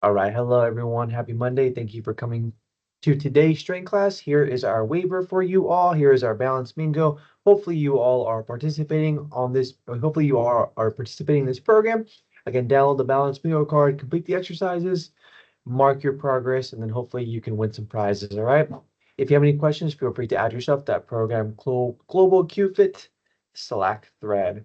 All right, hello everyone. Happy Monday. Thank you for coming to today's strength class. Here is our waiver for you all. Here is our balance bingo. Hopefully you all are participating on this, or hopefully you are participating in this program. Again, download the balance bingo card, complete the exercises, mark your progress, and then hopefully you can win some prizes. All right. If you have any questions, feel free to add yourself to that program Global QFit Slack thread.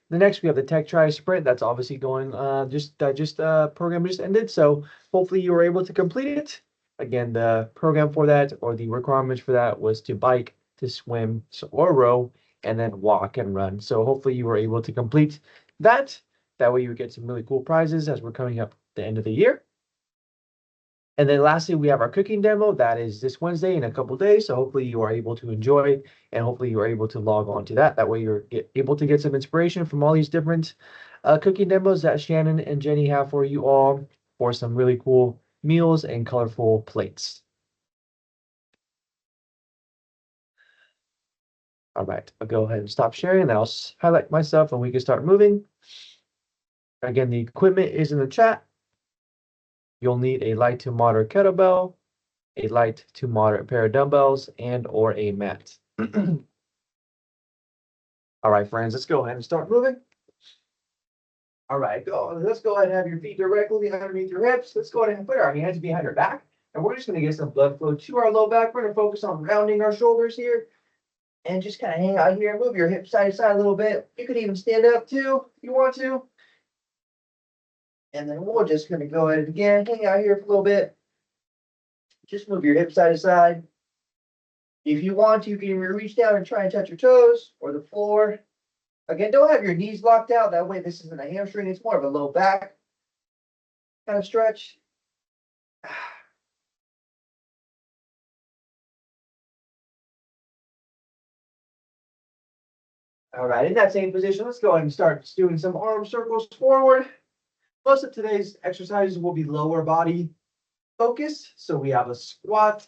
The next we have the Tech Try Sprint. That's obviously going just program just ended. So hopefully you were able to complete it. Again, the program for that or the requirements for that was to bike, to swim, or row, and then walk and run. So hopefully you were able to complete that. That way you would get some really cool prizes as we're coming up the end of the year. And then lastly, we have our cooking demo. That is this Wednesday in a couple days. So hopefully you are able to enjoy and hopefully you are able to log on to that. That way you're able to get some inspiration from all these different cooking demos that Shannon and Jenny have for you all for some really cool meals and colorful plates. All right, I'll go ahead and stop sharing and I'll highlight myself and we can start moving. Again, the equipment is in the chat. You'll need a light to moderate kettlebell, a light to moderate pair of dumbbells, and or a mat. All right, friends, let's go ahead and start moving. All right, let's go ahead and have your feet directly underneath your hips. Let's go ahead and put our hands behind our back. And we're just going to get some blood flow to our low back. We're going to focus on rounding our shoulders here. And just kind of hang out here. Move your hips side to side a little bit. You could even stand up too if you want to. And then we're just going to go ahead and again, hang out here for a little bit. Just move your hips side to side. If you want to, you can reach down and try and touch your toes or the floor. Again, don't have your knees locked out. That way this isn't a hamstring. It's more of a low back kind of stretch. All right, in that same position, let's go ahead and start doing some arm circles forward. Most of today's exercises will be lower body focus. So we have a squat,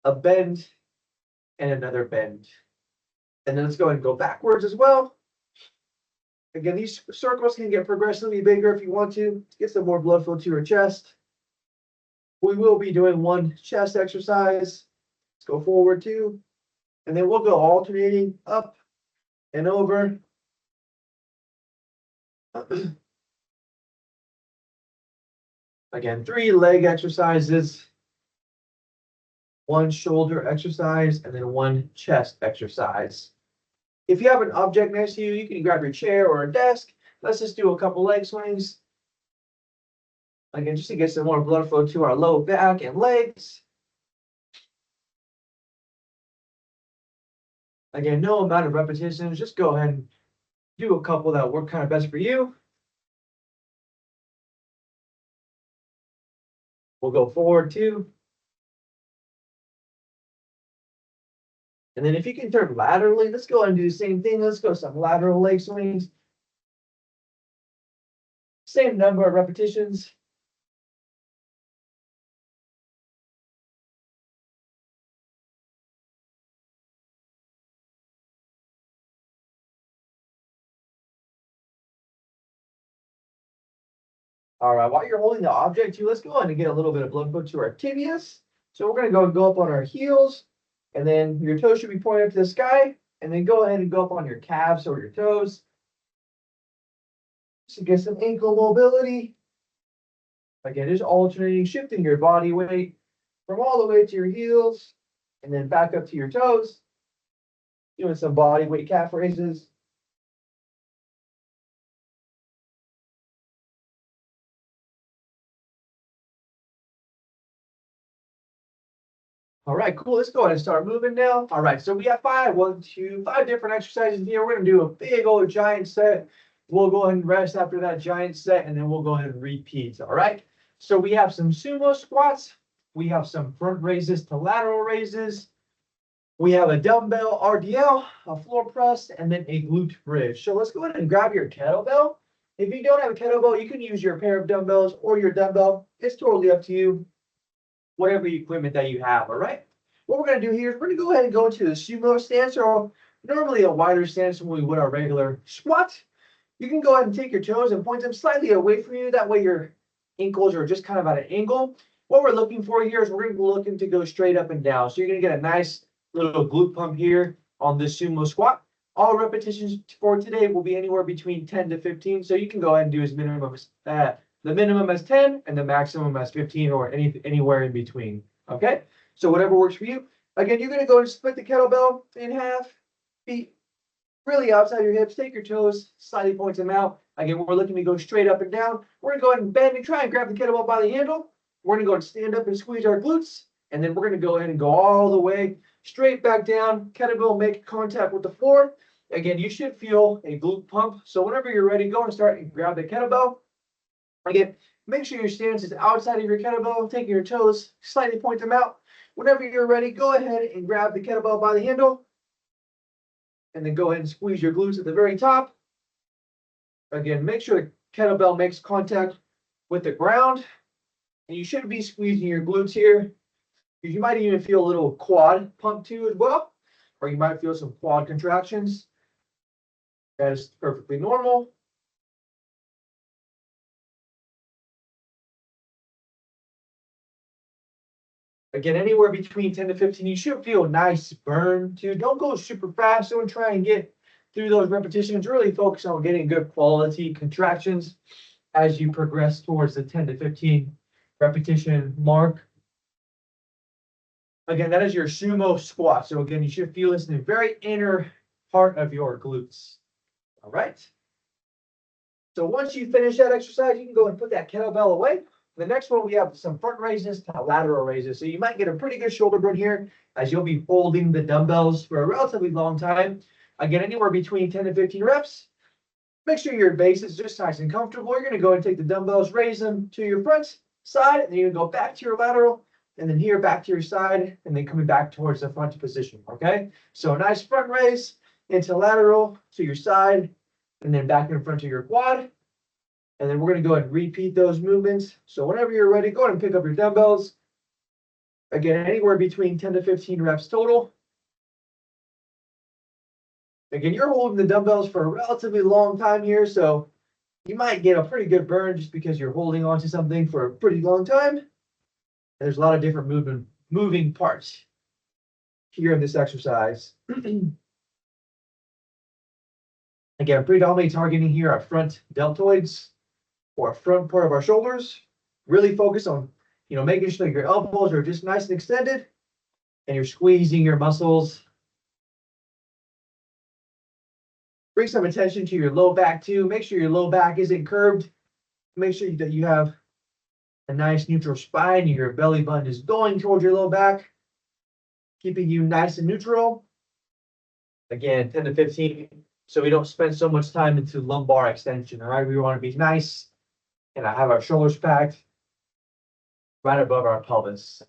a bend, and another bend. And then let's go ahead and go backwards as well. Again, these circles can get progressively bigger if you want to get some more blood flow to your chest. We will be doing one chest exercise. Let's go forward two. And then we'll go alternating up and over. Again, 3 leg exercises, 1 shoulder exercise, and then 1 chest exercise. If you have an object next to you, you can grab your chair or a desk. Let's just do a couple leg swings. Again, just to get some more blood flow to our low back and legs. Again, no amount of repetitions. Just go ahead and do a couple that work kind of best for you. We'll go forward 2. And then if you can turn laterally, let's go ahead and do the same thing. Let's go some lateral leg swings. Same number of repetitions. All right, while you're holding the object too, let's go ahead and get a little bit of blood flow to our tibias. So we're going to go up on our heels, and then your toes should be pointing up to the sky, and then go ahead and go up on your calves or your toes. So get some ankle mobility. Again, just alternating, shifting your body weight from all the way to your heels, and then back up to your toes. Doing some body weight calf raises. All right, cool. Let's go ahead and start moving now. All right, so we have 5 different exercises here. We're gonna do a big old giant set. We'll go ahead and rest after that giant set, and then we'll go ahead and repeat. All right. So we have some sumo squats. We have some front raises to lateral raises. We have a dumbbell RDL, a floor press, and then a glute bridge. So let's go ahead and grab your kettlebell. If you don't have a kettlebell, you can use your pair of dumbbells or your dumbbell. It's totally up to you. Whatever equipment that you have, all right? What we're going to do here is we're going to go ahead and go into the sumo stance, or normally a wider stance when we would our regular squat. You can go ahead and take your toes and point them slightly away from you. That way you're ankles are just kind of at an angle. What we're looking for here is we're going to be looking to go straight up and down. So you're going to get a nice little glute pump here on this sumo squat. All repetitions for today will be anywhere between 10 to 15. So you can go ahead and do as minimum as the minimum as 10 and the maximum as 15 or anywhere in between. Okay. So whatever works for you. Again, you're going to go and split the kettlebell in half, feet really outside your hips. Take your toes, slightly point them out. Again, we're looking to go straight up and down. We're going to go ahead and bend and try and grab the kettlebell by the handle. We're going to go and stand up and squeeze our glutes. And then we're going to go ahead and go all the way straight back down. Kettlebell make contact with the floor. Again, you should feel a glute pump. So whenever you're ready, go and start and grab the kettlebell. Again, make sure your stance is outside of your kettlebell. Taking your toes, slightly point them out. Whenever you're ready, go ahead and grab the kettlebell by the handle. And then go ahead and squeeze your glutes at the very top. Again, make sure the kettlebell makes contact with the ground. And you shouldn't be squeezing your glutes here. You might even feel a little quad pump too as well. Or you might feel some quad contractions. That is perfectly normal. Again, anywhere between 10 to 15, you should feel a nice burn too. Don't go super fast. Don't try and get through those repetitions. Really focus on getting good quality contractions as you progress towards the 10 to 15 repetition mark. Again, that is your sumo squat. So again, you should feel this in the very inner part of your glutes. All right. So once you finish that exercise, you can go and put that kettlebell away. The next one, we have some front raises to lateral raises. So you might get a pretty good shoulder burn here as you'll be holding the dumbbells for a relatively long time. Again, anywhere between 10 to 15 reps. Make sure your base is just nice and comfortable. You're going to go and take the dumbbells, raise them to your front side, and then you're going to go back to your lateral, and then here back to your side, and then coming back towards the front position. Okay. So a nice front raise into lateral to your side, and then back in front to your quad. And then we're going to go ahead and repeat those movements. So whenever you're ready, go ahead and pick up your dumbbells. Again, anywhere between 10 to 15 reps total. Again, you're holding the dumbbells for a relatively long time here, so you might get a pretty good burn just because you're holding onto something for a pretty long time. And there's a lot of different moving parts here in this exercise. Again, predominantly targeting here our front deltoids or front part of our shoulders. Really focus on, making sure that your elbows are just nice and extended and you're squeezing your muscles. Bring some attention to your low back too. Make sure your low back isn't curved. Make sure that you have a nice neutral spine. Your belly button is going towards your low back, keeping you nice and neutral. Again, 10 to 15, so we don't spend so much time into lumbar extension. All right, we want to be nice and have our shoulders packed right above our pelvis.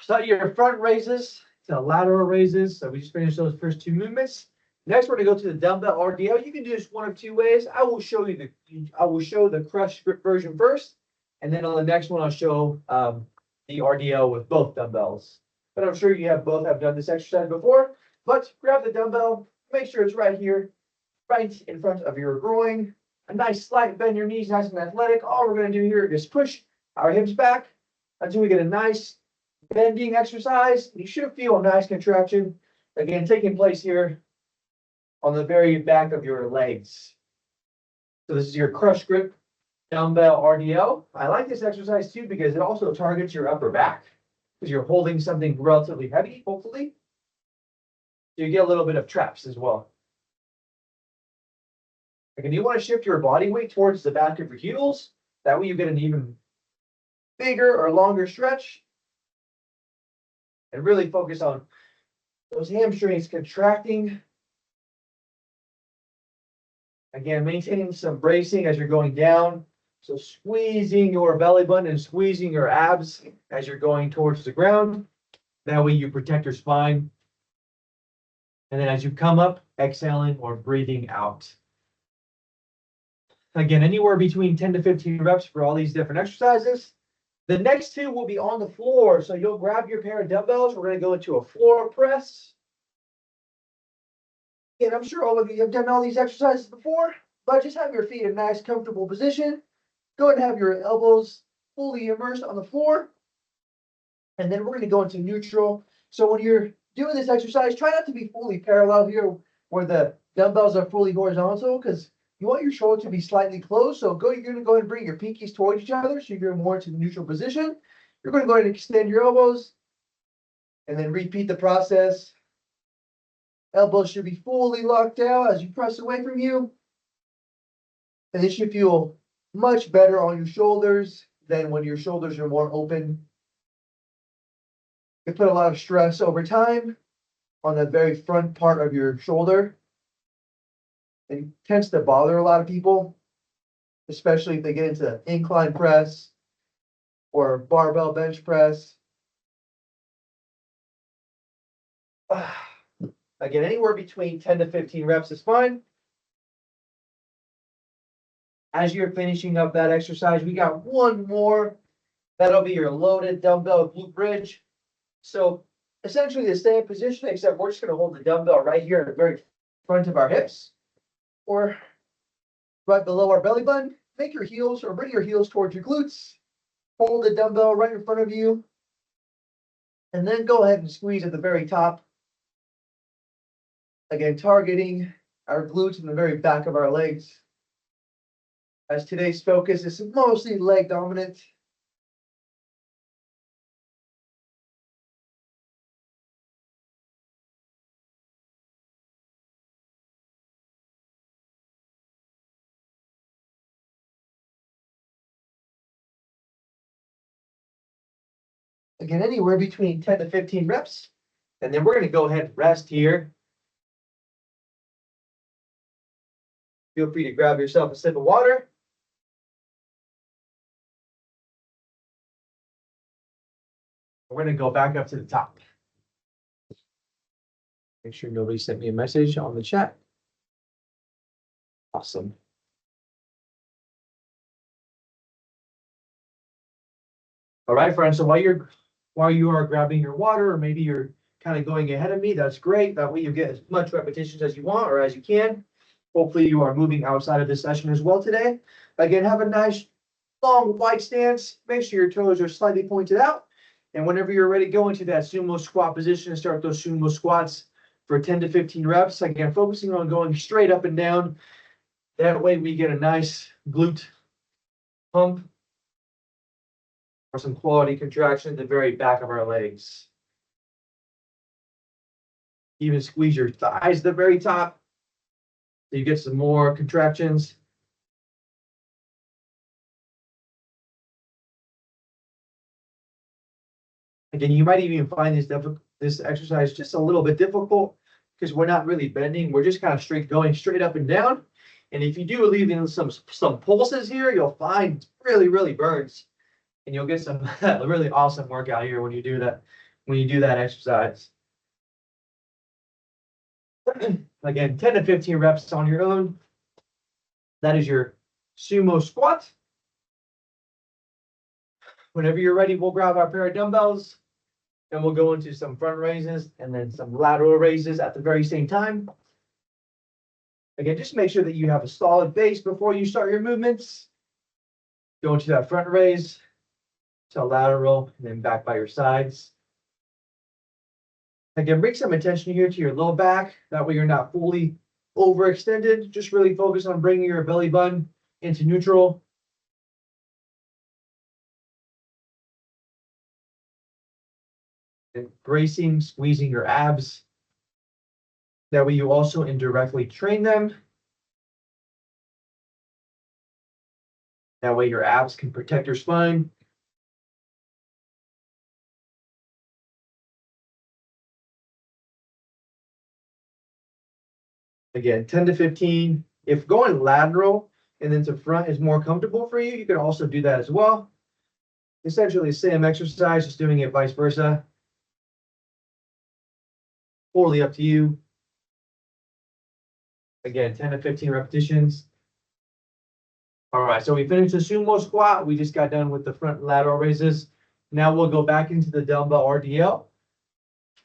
So your front raises to lateral raises. So we just finished those first two movements. Next, we're going to go to the dumbbell RDL. You can do this one of two ways. I will show the crush grip version first, and then on the next one, I'll show the RDL with both dumbbells. But I'm sure you both have done this exercise before. But grab the dumbbell, make sure it's right here, right in front of your groin. A nice slight bend your knees, nice and athletic. All we're going to do here is push our hips back until we get a nice bending exercise. You should feel a nice contraction, again, taking place here on the very back of your legs. So this is your crush grip dumbbell RDL. I like this exercise too because it also targets your upper back because you're holding something relatively heavy, hopefully. So you get a little bit of traps as well. Again, you want to shift your body weight towards the back of your heels. That way you get an even bigger or longer stretch. And really focus on those hamstrings contracting. Again, maintaining some bracing as you're going down. So squeezing your belly button and squeezing your abs as you're going towards the ground. That way you protect your spine. And then as you come up, exhaling or breathing out. Again, anywhere between 10 to 15 reps for all these different exercises. The next two will be on the floor. So you'll grab your pair of dumbbells. We're going to go into a floor press. And I'm sure all of you have done all these exercises before, but just have your feet in a nice, comfortable position. go ahead and have your elbows fully immersed on the floor. And then we're going to go into neutral. So when you're doing this exercise, try not to be fully parallel here where the dumbbells are fully horizontal because you want your shoulder to be slightly closed. So you're going to go ahead and bring your pinkies towards each other. So you're more into the neutral position. You're going to go ahead and extend your elbows and then repeat the process. Elbows should be fully locked out as you press away from you. And this should feel much better on your shoulders than when your shoulders are more open. You put a lot of stress over time on the very front part of your shoulder. It tends to bother a lot of people, especially if they get into incline press or barbell bench press. Again, anywhere between 10 to 15 reps is fine. As you're finishing up that exercise, we got one more. That'll be your loaded dumbbell glute bridge. So essentially the same position, except we're just going to hold the dumbbell right here at the very front of our hips or right below our belly button. Make your heels or bring your heels towards your glutes. Hold the dumbbell right in front of you. And then go ahead and squeeze at the very top. Again, targeting our glutes in the very back of our legs. As today's focus is mostly leg dominant. Again, anywhere between 10 to 15 reps. And then we're going to go ahead and rest here. Feel free to grab yourself a sip of water. We're going to go back up to the top. Make sure nobody sent me a message on the chat. Awesome. All right, friends. So while you are grabbing your water, or maybe you're kind of going ahead of me, that's great. That way you get as much repetitions as you want or as you can. Hopefully you are moving outside of this session as well today. Again, have a nice long wide stance. Make sure your toes are slightly pointed out. And whenever you're ready, go into that sumo squat position and start those sumo squats for 10 to 15 reps. Again, focusing on going straight up and down. That way we get a nice glute pump or some quality contraction at the very back of our legs. Even squeeze your thighs at the very top so you get some more contractions. Again, you might even find this exercise just a little bit difficult because we're not really bending. We're just kind of going straight up and down. And if you do leave in some pulses here, you'll find really burns. And you'll get some really awesome workout here when you do that exercise. Again, 10 to 15 reps on your own. That is your sumo squat. Whenever you're ready, we'll grab our pair of dumbbells and we'll go into some front raises and then some lateral raises at the very same time. Again, just make sure that you have a solid base before you start your movements. Go into that front raise to lateral and then back by your sides. Again, bring some attention here to your low back. That way you're not fully overextended. Just really focus on bringing your belly button into neutral. And bracing, squeezing your abs. That way you also indirectly train them. That way your abs can protect your spine. Again, 10 to 15. If going lateral and then to front is more comfortable for you, you can also do that as well. Essentially the same exercise, just doing it vice versa. Totally up to you. Again, 10 to 15 repetitions. All right, so we finished the sumo squat. We just got done with the front lateral raises. Now we'll go back into the dumbbell RDL.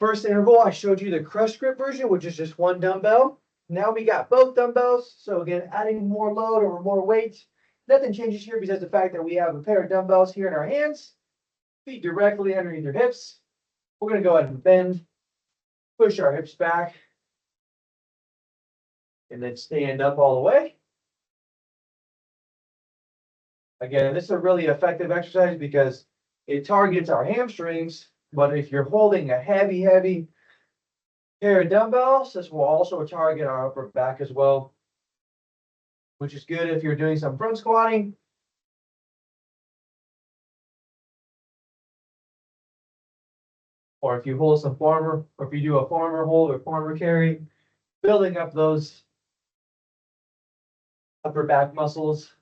First interval, I showed you the crush grip version, which is just one dumbbell. Now we got both dumbbells. So again, adding more load or more weight nothing changes here besides the fact that we have a pair of dumbbells here in our hands, feet directly underneath your hips. We're going to go ahead and bend, push our hips back, and then stand up all the way. Again, this is a really effective exercise because it targets our hamstrings, but if you're holding a heavy pair of dumbbells, this will also target our upper back as well, which is good if you're doing some front squatting. Or if you hold some farmer, or if you do a farmer hold or farmer carry, building up those upper back muscles.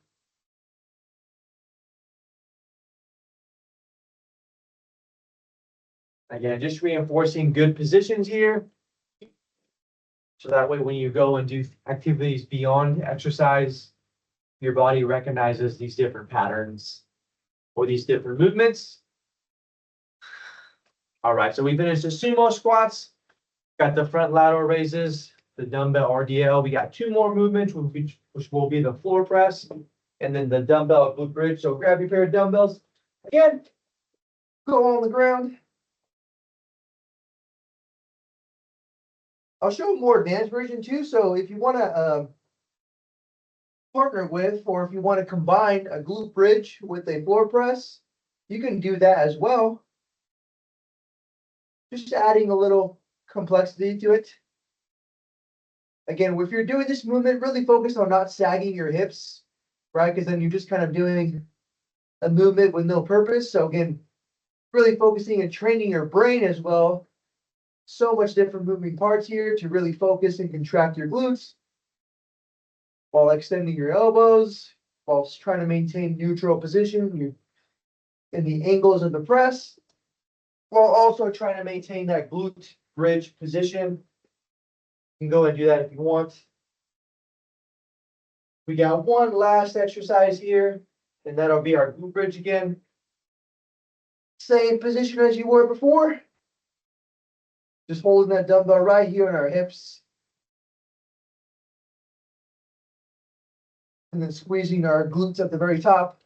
Again, just reinforcing good positions here. So that way, when you go and do activities beyond exercise, your body recognizes these different patterns or these different movements. All right, so we finished the sumo squats, got the front lateral raises, the dumbbell RDL. We got two more movements, which will be the floor press and then the dumbbell glute bridge. So grab your pair of dumbbells. Again, go on the ground. I'll show a more advanced version too. So if you want to partner with, or if you want to combine a glute bridge with a floor press, you can do that as well. Just adding a little complexity to it. Again, if you're doing this movement, really focus on not sagging your hips, right? Because then you're just kind of doing a movement with no purpose. So again, really focusing and training your brain as well. So much different moving parts here to really focus and contract your glutes while extending your elbows, while trying to maintain neutral position in the angles of the press, while also trying to maintain that glute bridge position. You can go and do that if you want. We got one last exercise here, and that'll be our glute bridge again. Same position as you were before. Just holding that dumbbell right here on our hips. And then squeezing our glutes at the very top.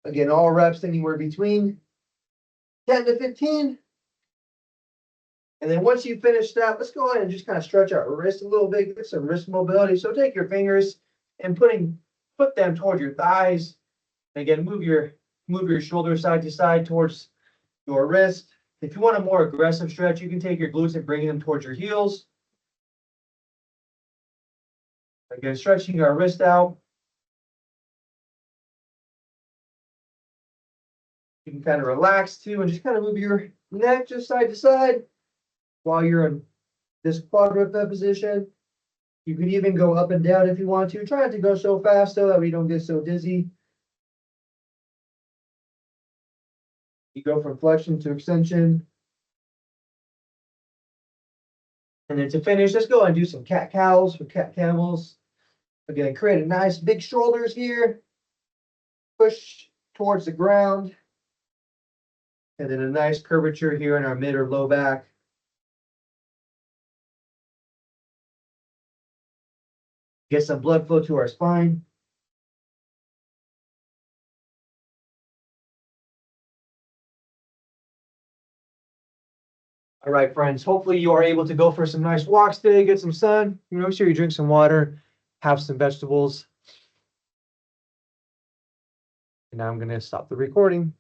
Again, all reps anywhere between 10 to 15. And then once you finish that, let's go ahead and just kind of stretch our wrist a little bit, get some wrist mobility. So take your fingers and put them toward your thighs. And again, move your shoulders side to side towards your wrist. If you want a more aggressive stretch, you can take your glutes and bring them towards your heels. Again, stretching our wrist out. You can kind of relax too and just kind of move your neck just side to side while you're in this quadruped position. You can even go up and down if you want to. Try not to go so fast though that we don't get so dizzy. You go from flexion to extension. And then to finish, let's go and do some cat cows or cat camels. Again, create a nice big shoulders here. Push towards the ground. And then a nice curvature here in our mid or low back. Get some blood flow to our spine. All right, friends, hopefully you are able to go for some nice walks today, get some sun. Make sure you drink some water, have some vegetables. And now I'm going to stop the recording.